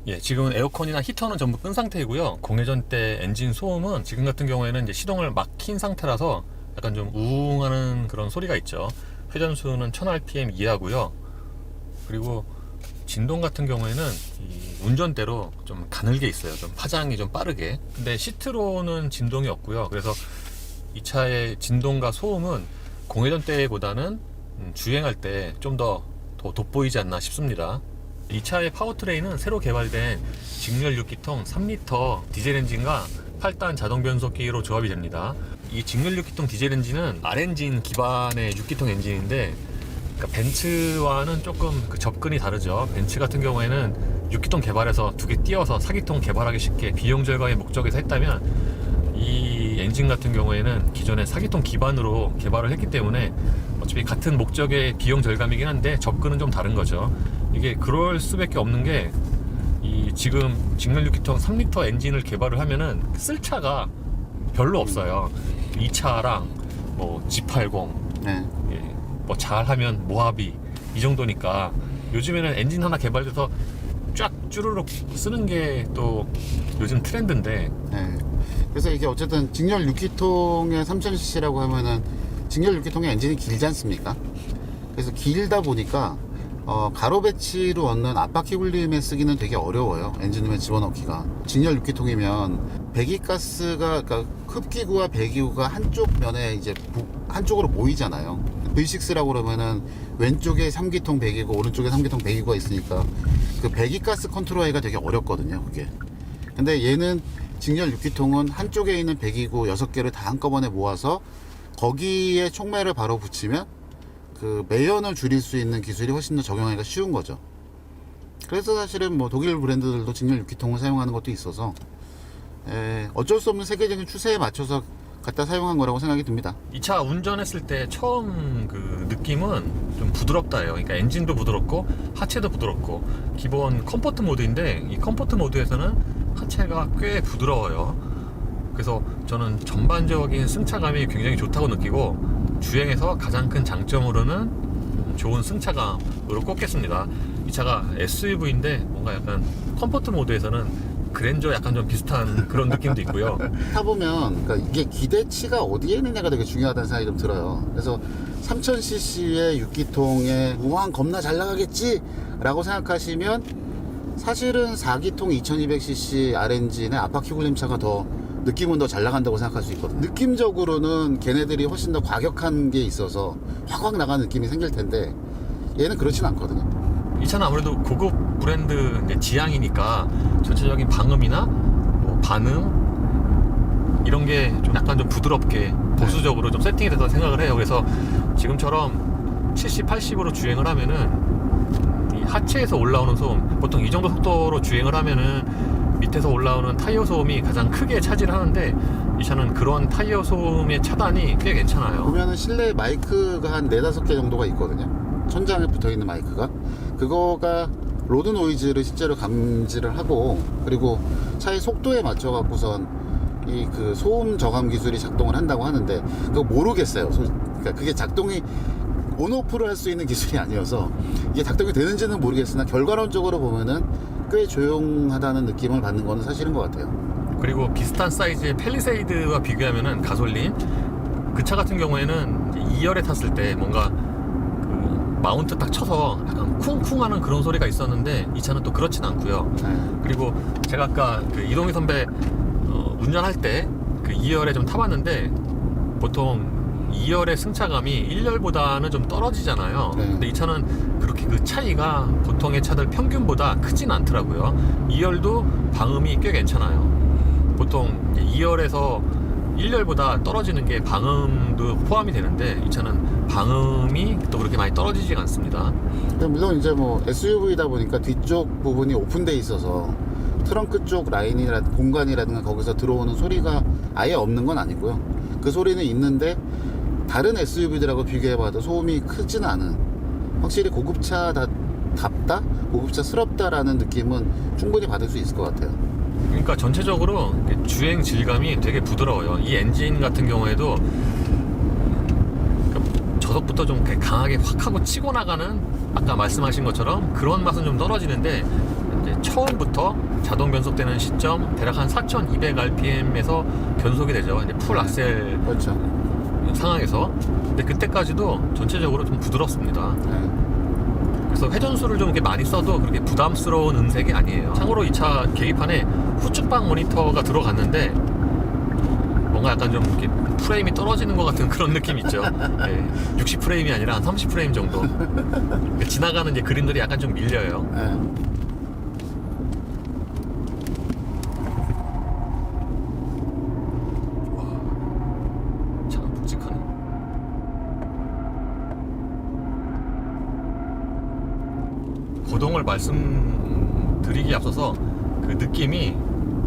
예, 지금 에어컨이나 히터는 전부 끈 상태이고요. 공회전 때 엔진 소음은 지금 같은 경우에는 이제 시동을 막힌 상태라서 약간 좀 우웅하는 그런 소리가 있죠. 회전수는 1000rpm 이하고요. 그리고 진동 같은 경우에는 이 운전대로 좀 가늘게 있어요. 좀 파장이 좀 빠르게. 근데 시트로는 진동이 없고요. 그래서 이 차의 진동과 소음은 공회전 때보다는 주행할 때 좀 더 돋보이지 않나 싶습니다. 이 차의 파워트레인은 새로 개발된 직렬 6기통 3리터 디젤 엔진과 8단 자동 변속기로 조합이 됩니다. 이 직렬 6기통 디젤 엔진은 R엔진 기반의 6기통 엔진인데, 그러니까 벤츠와는 조금 그 접근이 다르죠. 벤츠 같은 경우에는 6기통 개발해서 두 개 띄워서 4기통 개발하기 쉽게 비용 절감의 목적에서 했다면, 이 엔진 같은 경우에는 기존의 4기통 기반으로 개발을 했기 때문에 어차피 같은 목적의 비용 절감이긴 한데 접근은 좀 다른 거죠. 이게 그럴 수밖에 없는 게, 이 지금 직렬 6기통 3리터 엔진을 개발을 하면은 쓸 차가 별로 없어요. 이 차랑 뭐 G80, 네. 예, 뭐 잘하면 모하비 이 정도니까 요즘에는 엔진 하나 개발돼서 쫙 쭈르륵 쓰는 게 또 요즘 트렌드인데. 네. 그래서 이게 어쨌든 직렬 6기통의 3000cc라고 하면은 직렬 6기통의 엔진이 길지 않습니까? 그래서 길다 보니까 가로 배치로 얻는 앞바퀴 굴림에 쓰기는 되게 어려워요. 엔진룸에 집어넣기가. 직렬 6기통이면 배기가스가, 그러니까 흡기구와 배기구가 한쪽 면에 이제 한쪽으로 모이잖아요. V6라고 그러면은 왼쪽에 3기통 배기구, 오른쪽에 3기통 배기구가 있으니까 그 배기가스 컨트롤하기가 되게 어렵거든요, 그게. 근데 얘는 직렬 6기통은 한쪽에 있는 배기구 6개를 다 한꺼번에 모아서 거기에 촉매를 바로 붙이면 그 매연을 줄일 수 있는 기술이 훨씬 더 적용하기가 쉬운 거죠. 그래서 사실은 뭐 독일 브랜드들도 직렬 6기통을 사용하는 것도 있어서 어쩔 수 없는 세계적인 추세에 맞춰서 갖다 사용한 거라고 생각이 듭니다. 이 차 운전했을 때 처음 그 느낌은 좀 부드럽다예요. 그러니까 엔진도 부드럽고 하체도 부드럽고, 기본 컴포트 모드인데 이 컴포트 모드에서는 하체가 꽤 부드러워요. 그래서 저는 전반적인 승차감이 굉장히 좋다고 느끼고, 주행에서 가장 큰 장점으로는 좋은 승차감으로 꼽겠습니다. 이 차가 SUV인데 뭔가 약간 컴포트 모드에서는 그랜저 약간 좀 비슷한 그런 느낌도 있고요. 타보면 그러니까 이게 기대치가 어디에 있느냐가 되게 중요하다는 생각이 좀 들어요. 그래서 3000cc의 6기통에 우왕 겁나 잘 나가겠지 라고 생각하시면 사실은 4기통 2200cc R엔진의 앞바퀴 굴림차가 더 느낌은 더 잘 나간다고 생각할 수 있거든요. 느낌적으로는 걔네들이 훨씬 더 과격한 게 있어서 확확 나가는 느낌이 생길 텐데 얘는 그렇진 않거든요. 이 차는 아무래도 고급 브랜드 지향이니까 전체적인 방음이나 뭐 반응 이런 게 좀 약간 좀 부드럽게 보수적으로 좀 세팅이 돼서 생각을 해요. 그래서 지금처럼 70, 80으로 주행을 하면은 이 하체에서 올라오는 소음, 보통 이 정도 속도로 주행을 하면은 밑에서 올라오는 타이어 소음이 가장 크게 차지를 하는데, 이 차는 그런 타이어 소음의 차단이 꽤 괜찮아요. 보면은 실내 마이크가 한 4-5개 정도가 있거든요. 천장에 붙어있는 마이크가. 그거가 로드 노이즈를 실제로 감지를 하고, 그리고 차의 속도에 맞춰 갖고선 이 그 소음 저감 기술이 작동을 한다고 하는데 그거 모르겠어요. 그러니까 그게 작동이 온오프를 할 수 있는 기술이 아니어서 이게 작동이 되는지는 모르겠으나 결과론적으로 보면은 꽤 조용하다는 느낌을 받는 거는 사실인 것 같아요. 그리고 비슷한 사이즈의 팰리세이드와 비교하면은 가솔린 그 차 같은 경우에는 2열에 탔을 때 뭔가 그 마운트 딱 쳐서 약간 쿵쿵하는 그런 소리가 있었는데, 이 차는 또 그렇진 않고요. 그리고 제가 아까 그 이동희 선배 운전할 때 그 2열에 좀 타봤는데, 보통 2열의 승차감이 1열보다는 좀 떨어지잖아요. 근데 이 차는 그렇게 그 차이가 보통의 차들 평균보다 크진 않더라고요. 2열도 방음이 꽤 괜찮아요. 보통 2열에서 1열보다 떨어지는 게 방음도 포함이 되는데, 이 차는 방음이 또 그렇게 많이 떨어지지가 않습니다. 물론 이제 뭐 SUV다 보니까 뒤쪽 부분이 오픈돼 있어서 트렁크 쪽 라인이라든가 공간이라든가 거기서 들어오는 소리가 아예 없는 건 아니고요. 그 소리는 있는데 다른 SUV들하고 비교해봐도 소음이 크지는 않은, 확실히 고급차답다? 고급차스럽다라는 느낌은 충분히 받을 수 있을 것 같아요. 그러니까 전체적으로 주행 질감이 되게 부드러워요. 이 엔진 같은 경우에도 저속부터 좀 강하게 확 하고 치고 나가는, 아까 말씀하신 것처럼 그런 맛은 좀 떨어지는데, 이제 처음부터 자동 변속되는 시점 대략 한 4,200rpm에서 변속이 되죠. 이제 풀 악셀 그렇죠. 상황에서. 근데 그때까지도 전체적으로 좀 부드럽습니다. 네. 그래서 회전수를 좀 이렇게 많이 써도 그렇게 부담스러운 음색이 아니에요. 참고로 이 차 계기판에 후측방 모니터가 들어갔는데 뭔가 약간 좀 이렇게 프레임이 떨어지는 것 같은 그런 느낌 있죠. 60프레임이 아니라 한 30프레임 정도. 지나가는 이제 그림들이 약간 좀 밀려요. 네. 차가 묵직하네. 거동을 말씀드리기 앞서서 그 느낌이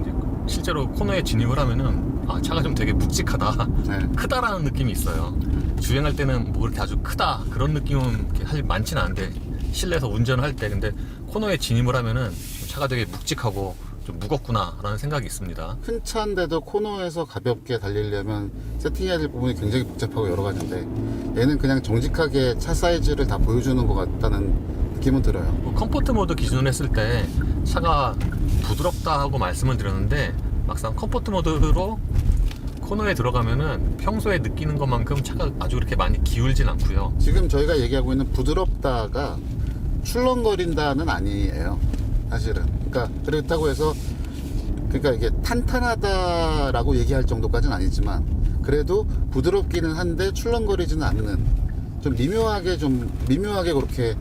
이제 실제로 코너에 진입을 하면은 차가 좀 되게 묵직하다, 네. 크다라는 느낌이 있어요. 주행할 때는 뭐 그렇게 아주 크다 그런 느낌은 사실 많지는 않은데 실내에서 운전을 할 때 근데 코너에 진입을 하면은 차가 되게 묵직하고 좀 무겁구나라는 생각이 있습니다. 큰 차인데도 코너에서 가볍게 달리려면 세팅해야 될 부분이 굉장히 복잡하고 여러 가지인데 얘는 그냥 정직하게 차 사이즈를 다 보여주는 것 같다는 느낌은 들어요. 뭐 컴포트 모드 기준으로 했을 때 차가 부드럽다 하고 말씀을 드렸는데 막상 컴포트 모드로 코너에 들어가면은 평소에 느끼는 것만큼 차가 아주 그렇게 많이 기울진 않고요. 지금 저희가 얘기하고 있는 부드럽다가 출렁거린다는 아니에요. 사실은. 그러니까 그렇다고 해서 그러니까 이게 탄탄하다라고 얘기할 정도까지는 아니지만 그래도 부드럽기는 한데 출렁거리지는 않는 좀 미묘하게 그렇게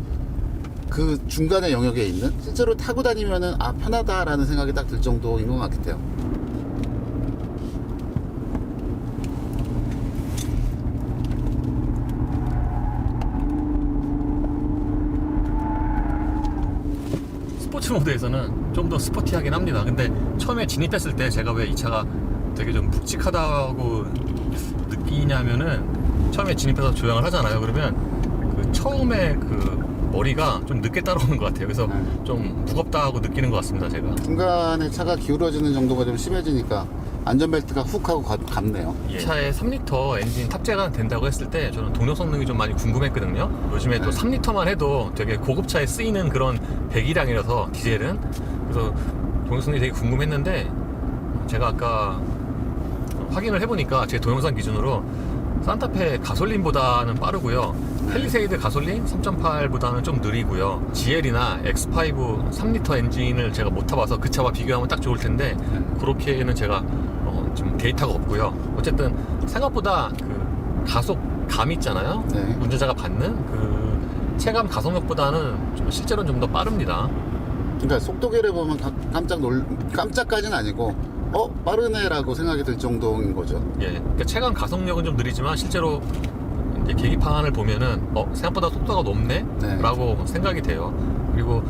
그 중간의 영역에 있는 실제로 타고 다니면은 편하다라는 생각이 딱 들 정도인 것 같아요. 스포츠 모드에서는 좀 더 스포티하긴 합니다. 근데 처음에 진입했을 때 제가 왜 이 차가 되게 좀 묵직하다고 느끼냐면은 처음에 진입해서 조향을 하잖아요. 그러면 그 처음에 그 머리가 좀 늦게 따라오는 것 같아요. 그래서 좀 무겁다고 느끼는 것 같습니다, 제가. 중간에 차가 기울어지는 정도가 좀 심해지니까 안전벨트가 훅 하고 감네요. 이 차에 3리터 엔진 탑재가 된다고 했을 때 저는 동력 성능이 좀 많이 궁금했거든요. 요즘에 또 3리터만 해도 되게 고급차에 쓰이는 그런 배기량이라서 디젤은. 그래서 동력 성능이 되게 궁금했는데 제가 아까 확인을 해보니까 제 동영상 기준으로 산타페 가솔린보다는 빠르고요. 펠리세이드 가솔린 3.8보다는 좀 느리고요. GL이나 X5 3리터 엔진을 제가 못 타봐서 그 차와 비교하면 딱 좋을 텐데 그렇게는 제가 지금 데이터가 없고요. 어쨌든 생각보다 그 가속감 있잖아요. 네. 운전자가 받는 그 체감 가속력보다는 좀 실제로는 좀 더 빠릅니다. 그러니까 속도계를 보면 깜짝까지는 아니고 빠르네라고 생각이 들 정도인 거죠. 예, 그러니까 체감 가속력은 좀 느리지만 실제로 이제 계기판을 보면은 생각보다 속도가 높네? 네. 라고 생각이 돼요. 그리고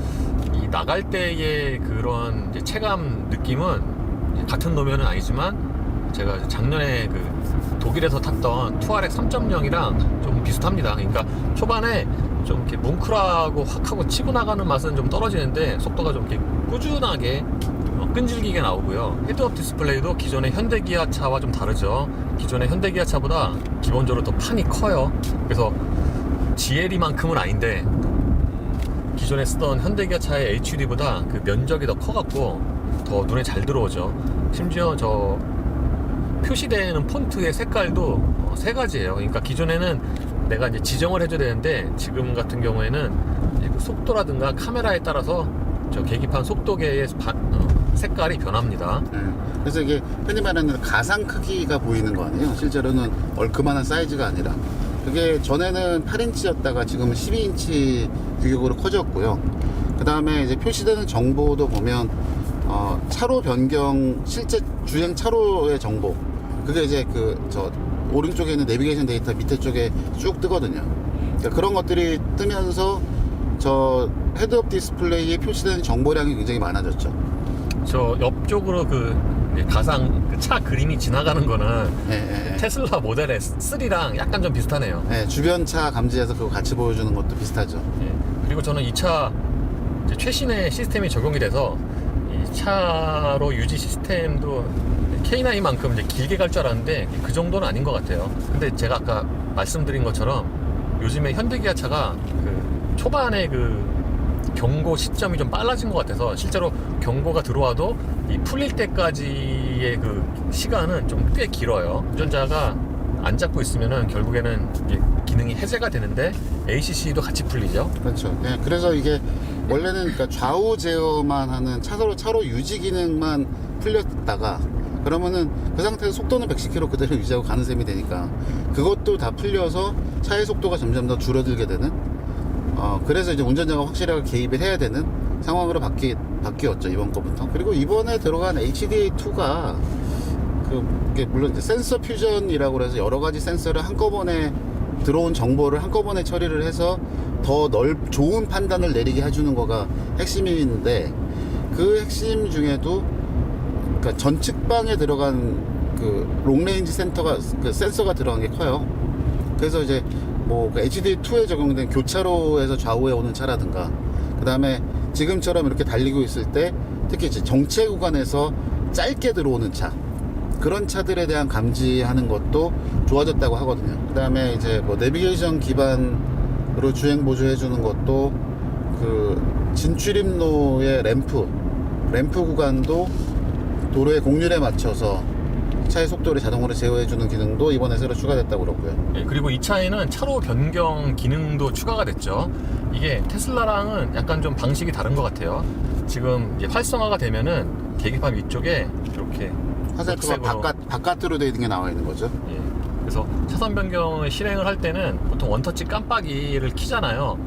이 나갈 때의 그런 이제 체감 느낌은 같은 노면은 아니지만 제가 작년에 그 독일에서 탔던 투아렉 3.0이랑 좀 비슷합니다. 그러니까 초반에 좀 이렇게 뭉클하고 확 하고 치고 나가는 맛은 좀 떨어지는데 속도가 좀 이렇게 꾸준하게 끈질기게 나오고요. 헤드업 디스플레이도 기존의 현대기아차와 좀 다르죠. 기존의 현대기아차보다 기본적으로 더 판이 커요. 그래서 GL이만큼은 아닌데 기존에 쓰던 현대기아차의 HUD보다 그 면적이 더 커갖고 더 눈에 잘 들어오죠. 심지어 저 표시되는 폰트의 색깔도 세 가지예요. 그러니까 기존에는 내가 이제 지정을 해줘야 되는데 지금 같은 경우에는 그 속도라든가 카메라에 따라서 저 계기판 속도계의 색깔이 변합니다. 그래서 이게 흔히 말하는 가상 크기가 보이는 거 아니에요? 실제로는 얼그만한 사이즈가 아니라 그게 전에는 8인치였다가 지금은 12인치 규격으로 커졌고요. 그 다음에 이제 표시되는 정보도 보면 차로 변경 실제 주행 차로의 정보 그게 이제 저 오른쪽에 있는 내비게이션 데이터 밑에 쪽에 쭉 뜨거든요. 그러니까 그런 것들이 뜨면서 저 헤드업 디스플레이에 표시되는 정보량이 굉장히 많아졌죠. 저 옆쪽으로 그 가상 그 차 그림이 지나가는 거는 테슬라 모델 S3랑 약간 좀 비슷하네요. 네, 주변 차 감지해서 그거 같이 보여주는 것도 비슷하죠. 그리고 저는 이 차 최신의 시스템이 적용이 돼서 이 차로 유지 시스템도 K9만큼 이제 길게 갈 줄 알았는데 그 정도는 아닌 것 같아요. 근데 제가 아까 말씀드린 것처럼 요즘에 현대기아차가 그 초반에 그 경고 시점이 좀 빨라진 것 같아서 실제로 경고가 들어와도 이 풀릴 때까지의 그 시간은 좀 꽤 길어요. 운전자가 안 잡고 있으면은 결국에는 이제 기능이 해제가 되는데 ACC도 같이 풀리죠. 그렇죠. 예, 그래서 이게 원래는 그러니까 좌우 제어만 하는 차로 유지 기능만 풀렸다가 그러면은 그 상태에서 속도는 110km 그대로 유지하고 가는 셈이 되니까 그것도 다 풀려서 차의 속도가 점점 더 줄어들게 되는 그래서 이제 운전자가 확실하게 개입을 해야 되는 상황으로 바뀌었죠, 이번 거부터. 그리고 이번에 들어간 HDA2가 그게 물론 이제 센서 퓨전이라고 해서 여러 가지 센서를 한꺼번에 들어온 정보를 한꺼번에 처리를 해서 더 좋은 판단을 내리게 해주는 거가 핵심인데, 그 핵심 중에도 그러니까 전측방에 들어간 그 롱레인지 그 센서가 들어간 게 커요. 그래서 이제 뭐 그 HD2에 적용된 교차로에서 좌우에 오는 차라든가, 그 다음에 지금처럼 이렇게 달리고 있을 때 특히 이제 정체 구간에서 짧게 들어오는 차, 그런 차들에 대한 감지하는 것도 좋아졌다고 하거든요. 그 다음에 이제 뭐 내비게이션 기반으로 주행 보조해 주는 것도 그 진출입로의 램프 구간도 도로의 곡률에 맞춰서 차의 속도를 자동으로 제어해 주는 기능도 이번에 새로 추가됐다고 그러고요. 예, 그리고 이 차에는 차로 변경 기능도 추가가 됐죠. 이게 테슬라랑은 약간 좀 방식이 다른 것 같아요. 지금 이제 활성화가 되면은 계기판 위쪽에 이렇게 화살표가 바깥으로 되어 있는 게 나와 있는 거죠. 예, 그래서 차선 변경을 실행을 할 때는 보통 원터치 깜빡이를 켜잖아요.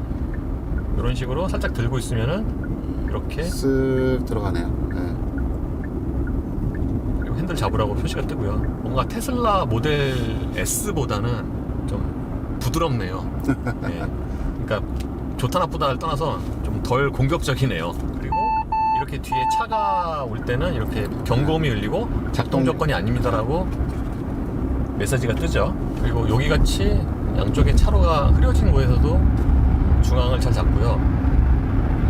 이런 식으로 살짝 들고 있으면은 이렇게 쓱 들어가네요. 네. 그리고 핸들 잡으라고 표시가 뜨고요. 뭔가 테슬라 모델 S보다는 좀 부드럽네요. 예, 그러니까 좋다 나쁘다를 떠나서 좀 덜 공격적이네요. 그리고 이렇게 뒤에 차가 올 때는 이렇게 경고음이 울리고 작동 조건이 아닙니다라고 메시지가 뜨죠. 그리고 여기 같이 양쪽에 차로가 흐려진 곳에서도 중앙을 잘 잡고요.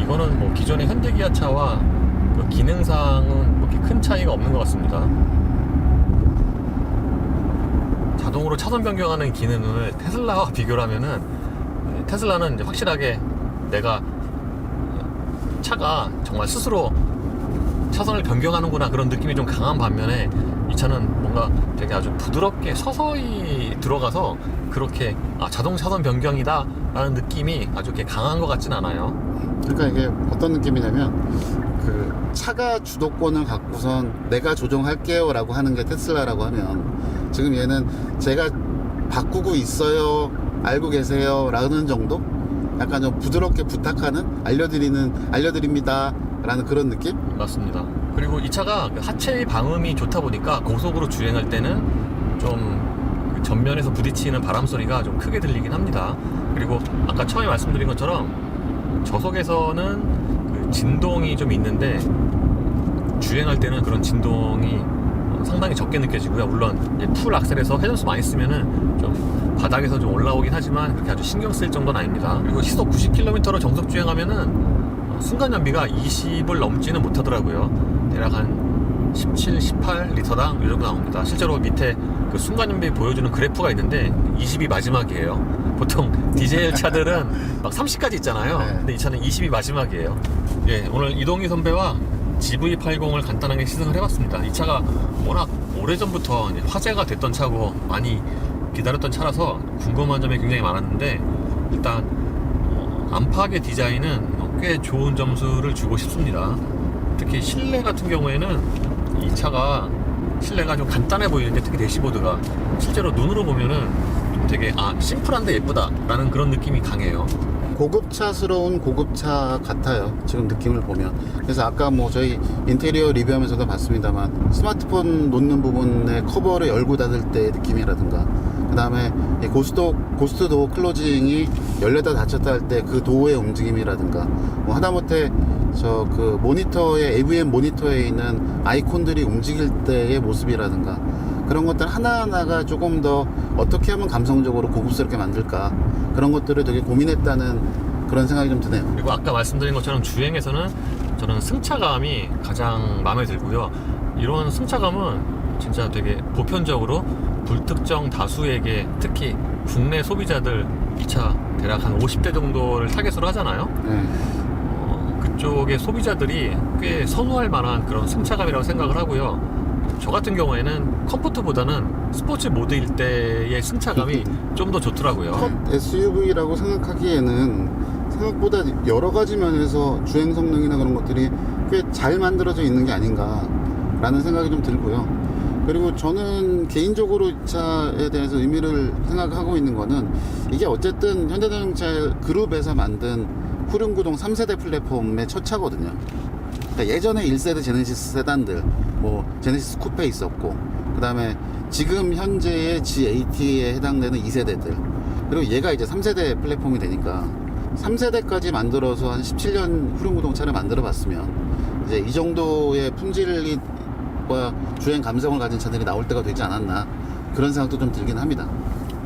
이거는 뭐 기존의 현대 기아차와 그 기능상은 뭐 이렇게 큰 차이가 없는 것 같습니다. 자동으로 차선 변경하는 기능을 테슬라와 비교를 하면은, 테슬라는 이제 확실하게 내가 차가 정말 스스로 차선을 변경하는구나 그런 느낌이 좀 강한 반면에, 이 차는 뭔가 되게 아주 부드럽게 서서히 들어가서 그렇게 자동 차선 변경이다 라는 느낌이 아주 이렇게 강한 것 같진 않아요. 그러니까 이게 어떤 느낌이냐면, 그 차가 주도권을 갖고선 내가 조정할게요 라고 하는 게 테슬라라고 하면, 지금 얘는 제가 바꾸고 있어요, 알고 계세요 라는 정도? 약간 좀 부드럽게 부탁하는, 알려드립니다 라는 그런 느낌? 맞습니다. 그리고 이 차가 하체 방음이 좋다 보니까 고속으로 주행할 때는 좀 그 전면에서 부딪히는 바람 소리가 좀 크게 들리긴 합니다. 그리고 아까 처음에 말씀드린 것처럼 저속에서는 그 진동이 좀 있는데, 주행할 때는 그런 진동이 상당히 적게 느껴지고요. 물론 풀 악셀에서 회전수 많이 쓰면은 좀 바닥에서 좀 올라오긴 하지만 그렇게 아주 신경 쓸 정도는 아닙니다. 그리고 시속 90km로 정속 주행하면은 순간 연비가 20을 넘지는 못하더라고요. 대략 한 17, 18리터당 이 정도 나옵니다. 실제로 밑에 그 순간 연비 보여주는 그래프가 있는데 20이 마지막이에요. 보통 디젤 차들은 막 30까지 있잖아요. 네. 근데 이 차는 20이 마지막이에요. 예, 오늘 이동희 선배와 GV80을 간단하게 시승을 해봤습니다. 이 차가 워낙 오래전부터 화제가 됐던 차고 많이 기다렸던 차라서 궁금한 점이 굉장히 많았는데, 일단 안팎의 디자인은 꽤 좋은 점수를 주고 싶습니다. 특히 실내 같은 경우에는 이 차가 실내가 좀 간단해 보이는데, 특히 대시보드가 실제로 눈으로 보면은 좀 되게 심플한데 예쁘다 라는 그런 느낌이 강해요. 고급차스러운 고급차 같아요, 지금 느낌을 보면. 그래서 아까 뭐 저희 인테리어 리뷰하면서도 봤습니다만, 스마트폰 놓는 부분의 커버를 열고 닫을 때의 느낌이라든가, 그 다음에 고스트 도어 클로징이 열렸다 닫혔다 할 때 그 도어의 움직임이라든가, 뭐 하다못해 저 그 모니터에, AVM 모니터에 있는 아이콘들이 움직일 때의 모습이라든가, 그런 것들 하나하나가 조금 더 어떻게 하면 감성적으로 고급스럽게 만들까, 그런 것들을 되게 고민했다는 그런 생각이 좀 드네요. 그리고 아까 말씀드린 것처럼 주행에서는 저는 승차감이 가장 마음에 들고요. 이런 승차감은 진짜 되게 보편적으로 불특정 다수에게, 특히 국내 소비자들 이 차 대략 한 50대 정도를 타겟으로 하잖아요. 네. 이쪽의 소비자들이 꽤 선호할 만한 그런 승차감이라고 생각을 하고요. 저 같은 경우에는 컴포트보다는 스포츠 모드일 때의 승차감이 좀 더 좋더라고요. 컷 SUV라고 생각하기에는 생각보다 여러 가지 면에서 주행 성능이나 그런 것들이 꽤 잘 만들어져 있는 게 아닌가 라는 생각이 좀 들고요. 그리고 저는 개인적으로 이 차에 대해서 의미를 생각하고 있는 거는 이게 어쨌든 현대자동차 그룹에서 만든 후륜구동 3세대 플랫폼의 첫 차거든요. 그러니까 예전에 1세대 제네시스 세단들, 뭐 제네시스 쿠페 있었고, 그 다음에 지금 현재의 G80에 해당되는 2세대들, 그리고 얘가 이제 3세대 플랫폼이 되니까 3세대까지 만들어서 한 17년 후륜구동 차를 만들어 봤으면 이제 이 정도의 품질과 주행 감성을 가진 차들이 나올 때가 되지 않았나, 그런 생각도 좀 들긴 합니다.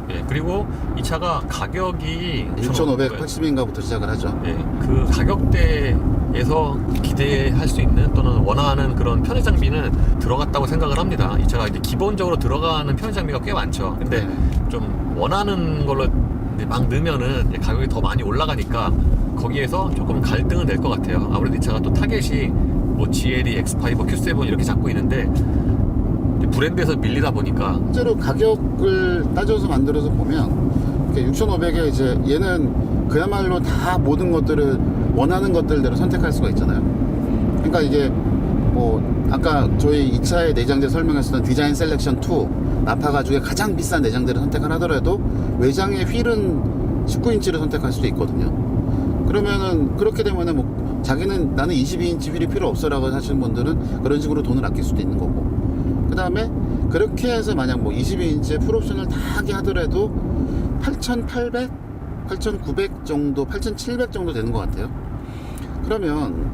예, 그리고 이 차가 가격이 6,580인가부터 시작을 하죠. 예, 그 가격대에서 기대할 수 있는 또는 원하는 그런 편의 장비는 들어갔다고 생각을 합니다. 이 차가 이제 기본적으로 들어가는 편의 장비가 꽤 많죠. 근데 좀 원하는 걸로 이제 막 넣으면은 이제 가격이 더 많이 올라가니까 거기에서 조금 갈등은 될 것 같아요. 아무래도 이 차가 또 타겟이 뭐 GLE, X5, Q7 이렇게 잡고 있는데 브랜드에서 밀리다 보니까 실제로 가격을 따져서 만들어서 보면 6,500에 이제 얘는 그야말로 다 모든 것들을 원하는 것들대로 선택할 수가 있잖아요. 그러니까 이게 뭐 아까 저희 이 차의 내장재 설명했었던 디자인 셀렉션 2 나파 가죽의 가장 비싼 내장재를 선택을 하더라도 외장의 휠은 19인치를 선택할 수도 있거든요. 그러면은 그렇게 되면은 뭐 자기는 나는 22인치 휠이 필요 없어라고 하시는 분들은 그런 식으로 돈을 아낄 수도 있는 거고, 그 다음에 그렇게 해서 만약 뭐 22인치의 풀옵션을 다 하게 하더라도 8,800, 8,900 정도, 8,700 정도 되는 것 같아요. 그러면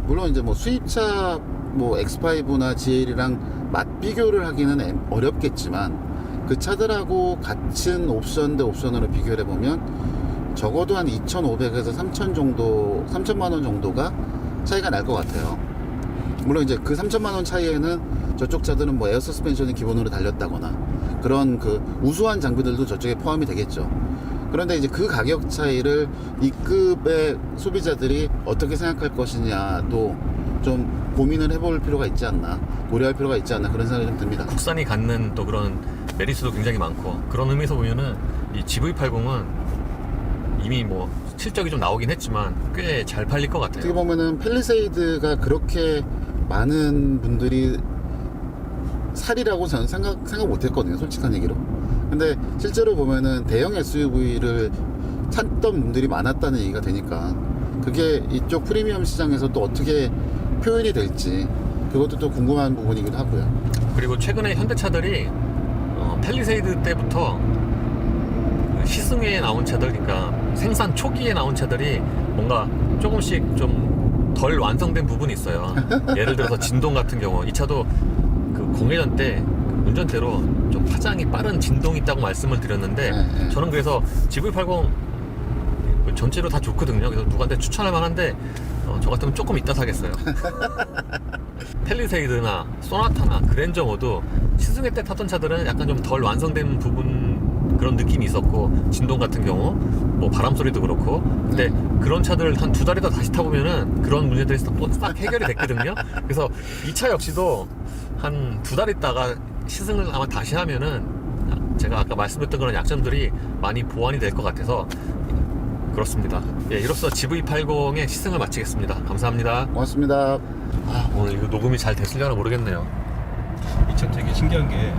물론 이제 뭐 수입차 뭐 X5나 GL이랑 맛 비교를 하기는 어렵겠지만 그 차들하고 같은 옵션 대 옵션으로 비교를 해보면 적어도 한 2,500에서 3,000 정도, 3,000만 원 정도가 차이가 날 것 같아요. 물론 이제 그 3,000만 원 차이에는 저쪽 차들은 뭐 에어 서스펜션이 기본으로 달렸다거나 그런 그 우수한 장비들도 저쪽에 포함이 되겠죠. 그런데 이제 그 가격 차이를 이 급의 소비자들이 어떻게 생각할 것이냐도 좀 고민을 해볼 필요가 있지 않나, 고려할 필요가 있지 않나, 그런 생각이 좀 듭니다. 국산이 갖는 또 그런 메리트도 굉장히 많고, 그런 의미에서 보면은 이 GV80은 이미 뭐 실적이 좀 나오긴 했지만 꽤 잘 팔릴 것 같아요. 어떻게 보면은 팰리세이드가 그렇게 많은 분들이 살이라고 저는 생각 못 했거든요, 솔직한 얘기로. 근데 실제로 보면은 대형 SUV를 찾던 분들이 많았다는 얘기가 되니까 그게 이쪽 프리미엄 시장에서 또 어떻게 표현이 될지 그것도 또 궁금한 부분이기도 하고요. 그리고 최근에 현대차들이 팰리세이드 때부터 시승에 나온 차들, 그러니까 생산 초기에 나온 차들이 뭔가 조금씩 좀 덜 완성된 부분이 있어요. 예를 들어서 진동 같은 경우, 이 차도 그 공회전 때 운전대로 좀 파장이 빠른 진동이 있다고 말씀을 드렸는데, 저는 그래서 GV80 전체로 다 좋거든요. 그래서 누구한테 추천할 만한데 저 같으면 조금 이따 사겠어요. 팰리세이드나 소나타나 그랜저 모두 시승회 때 탔던 차들은 약간 좀 덜 완성된 부분, 그런 느낌이 있었고, 진동 같은 경우 뭐 바람 소리도 그렇고. 근데 그런 차들을 한 두 달이다 다시 타보면은 그런 문제들이 싹 해결이 됐거든요. 그래서 이 차 역시도 한 두 달 있다가 시승을 아마 다시 하면은 제가 아까 말씀드렸던 그런 약점들이 많이 보완이 될 것 같아서 그렇습니다. 예, 이로써 GV80의 시승을 마치겠습니다. 감사합니다. 고맙습니다. 오늘 이거 녹음이 잘 됐으려나 모르겠네요. 이 차 되게 신기한 게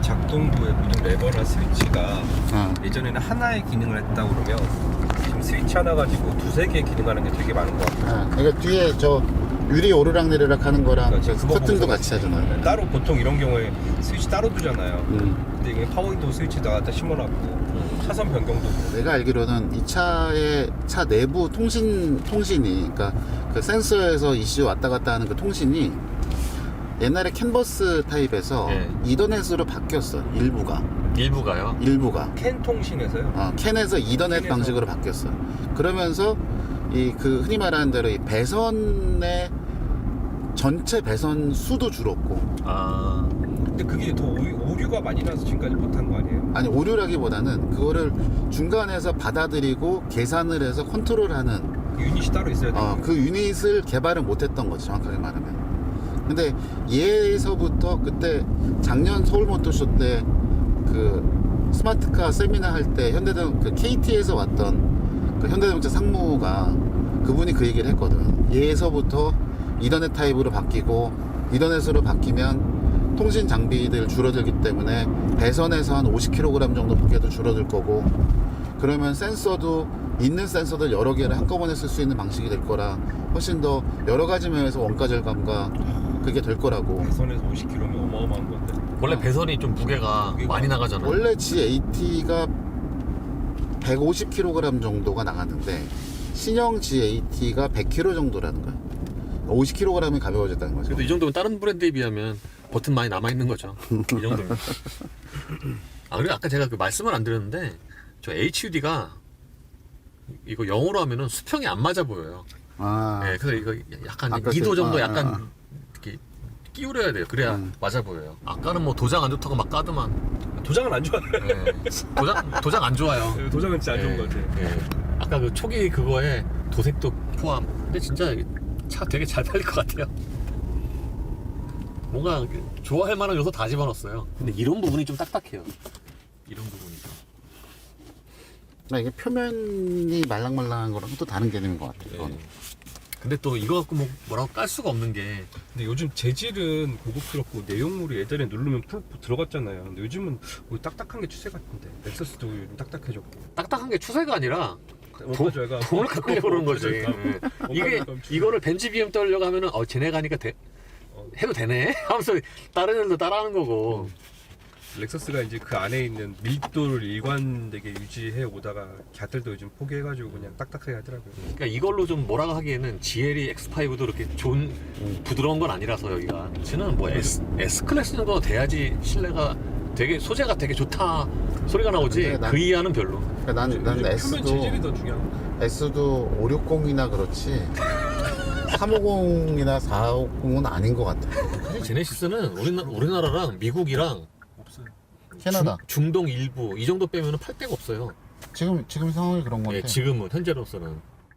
작동부의 모든 레버나 스위치가 예전에는 하나의 기능을 했다고 그러면 지금 스위치 하나 가지고 두세 개 기능하는 게 되게 많은 것 같아요. 그러니까 뒤에 저 유리 오르락 내리락 하는 거랑 그러니까 저 커튼도 같이 하잖아요. 따로 보통 이런 경우에 스위치 따로 두잖아요. 근데 이게 파워윈도우 스위치 다 갖다 심어놨고 차선 변경도 그렇고. 내가 알기로는 이 차의 차 내부 통신이, 그러니까 그 센서에서 ECU 왔다 갔다 하는 그 통신이 옛날에 캔버스 타입에서 이더넷으로 바뀌었어. 일부가요? 일부가 캔 통신에서요? 캔에서 이더넷 캔에서. 방식으로 바뀌었어. 그러면서 이 그 흔히 말하는 대로 이 배선의 전체 배선 수도 줄었고. 근데 그게 더 오류가 많이 나서 지금까지 못한 거 아니에요? 아니, 오류라기보다는 그거를 중간에서 받아들이고 계산을 해서 컨트롤하는 유닛이 따로 있어야 돼. 그 유닛을 개발을 못했던 거지, 정확하게 말하면. 근데 얘에서부터 그때 작년 서울모터쇼 때 그 스마트카 세미나 할 때 그 KT에서 왔던 그 현대자동차 상무가 그분이 그 얘기를 했거든. 얘에서부터 이더넷 타입으로 바뀌고, 이더넷으로 바뀌면 통신 장비들 줄어들기 때문에 배선에서 한 50kg 정도 무게도 줄어들 거고, 그러면 센서도 있는 센서들 여러 개를 한꺼번에 쓸 수 있는 방식이 될 거라 훨씬 더 여러 가지 면에서 원가 절감과 그게 될 거라고. 배선에서 50km면 어마어마한 건데. 원래 배선이 좀 무게가 많이 나가잖아요. 원래 GAT가 150kg 정도가 나갔는데 신형 GAT가 100kg 정도라는 거야. 50kg이 가벼워졌다는 거죠. 그래도 이 정도면 다른 브랜드에 비하면 버튼 많이 남아 있는 거죠. 이 정도면. 그리고 아까 제가 그 말씀을 안 드렸는데 저 HUD가 이거 영어로 하면은 수평이 안 맞아 보여요. 네, 그래서 이거 약간 2도 정도 약간 이렇게 끼우려야 돼요. 그래야 맞아 보여요. 아까는 뭐 도장 안 좋다고 막 까더만. 도장은 안 좋아요. 네, 도장 안 좋아요. 도장은 진짜 안 좋은 것 같아요. 네. 아까 그 초기 그거에 도색도 포함. 근데 진짜 차 되게 잘 팔릴 것 같아요. 뭔가 좋아할 만한 요소 다 집어넣었어요. 근데 이런 부분이 좀 딱딱해요. 이런 부분이 좀. 이게 표면이 말랑말랑한 거랑 또 다른 개념인 것 같아요. 이거는. 근데 또 이거 갖고 뭐라고 깔 수가 없는 게 근데 요즘 재질은 고급스럽고 내용물이 예전에 누르면 푹 들어갔잖아요. 근데 요즘은 뭐 딱딱한 게 추세 같은데. 렉서스도 요즘 딱딱해졌고. 딱딱한 게 추세가 아니라 원가 절감. 돈을 갖고 그러는 거지. 네. 이게 이거를 벤츠 BMW가 하면은 쟤네가 하니까 해도 되네 하면서 다른 애들도 따라하는 거고. 렉서스가 이제 그 안에 있는 밀도를 일관되게 유지해 오다가 갸들도 요즘 포기해가지고 그냥 딱딱하게 하더라고요. 그러니까 이걸로 좀 뭐라고 하기에는 GLE X5도 이렇게 좋은 부드러운 건 아니라서 여기가 쟤는 뭐 S 클래스 정도 돼야지 실내가 되게 소재가 되게 좋다 소리가 나오지. 그 이하는 별로. 그러니까 난 표면 S도 재질이 더 중요한 거. S도 560이나 그렇지 350이나 450은 아닌 것 같아. 사실 제네시스는 우리나라랑 미국이랑 없어요. 캐나다. 중동 일부 이 정도 빼면은 팔 데가 없어요. 지금 상황이 그런 건데. 예, 지금은 현재로서는